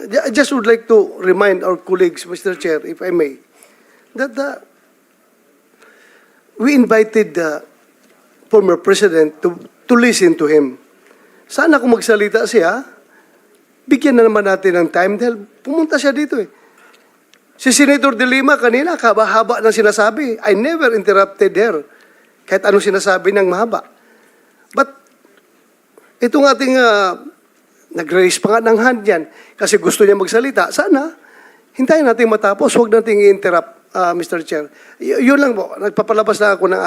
I just would like to remind our colleagues, Mr. Chair, if I may, that we invited the former president to listen to him. Sana kung magsalita siya, bigyan na naman natin ng time dahil pumunta siya dito eh. Si Senator De Lima kanina, haba ng sinasabi. I never interrupted her. Kahit anong sinasabi ng mahaba. But, itong ating nag-raise pa nga ng hand yan kasi gusto niya magsalita. Sana, hintayin natin matapos. Huwag natin i-interrupt, Mr. Chair. Yun lang po. Nagpapalabas na ako ng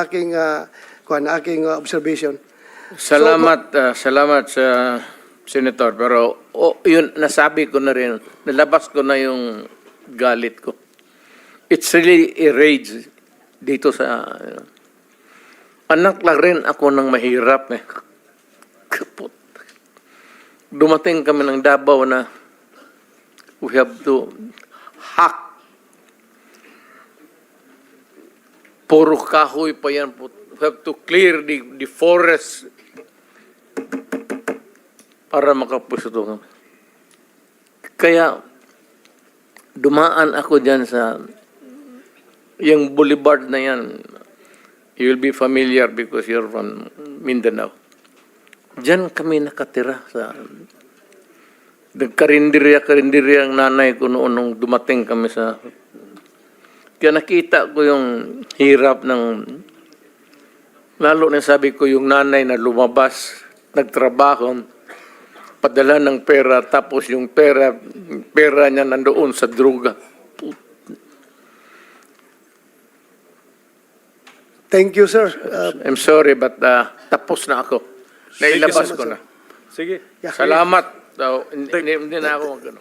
aking observation. Salamat, salamat sa Senator. Pero yun, nasabi ko na rin, nalabas ko na yung galit ko. It's really a rage dito sa... anak lang rin ako ng mahirap eh. Kaput. Dumating kami ng Davao na we have to hack. Puro kahoy pa yan. We have to clear the forest para makapusto kami. Kaya dumaan ako dyan sa yung boulevard na yan. You will be familiar because you're from Mindanao. Diyan kami nakatira sa nagkarinderya ang nanay ko noon nung dumating kami sa... Kaya nakita ko yung hirap ng... Lalo na sabi ko yung nanay na lumabas, nagtrabaho, padala ng pera, tapos yung pera niya nandoon sa droga. Thank you, sir. I'm sorry, but tapos na ako. Nailabas ko na. Sige. Salamat. Hindi na ako magano.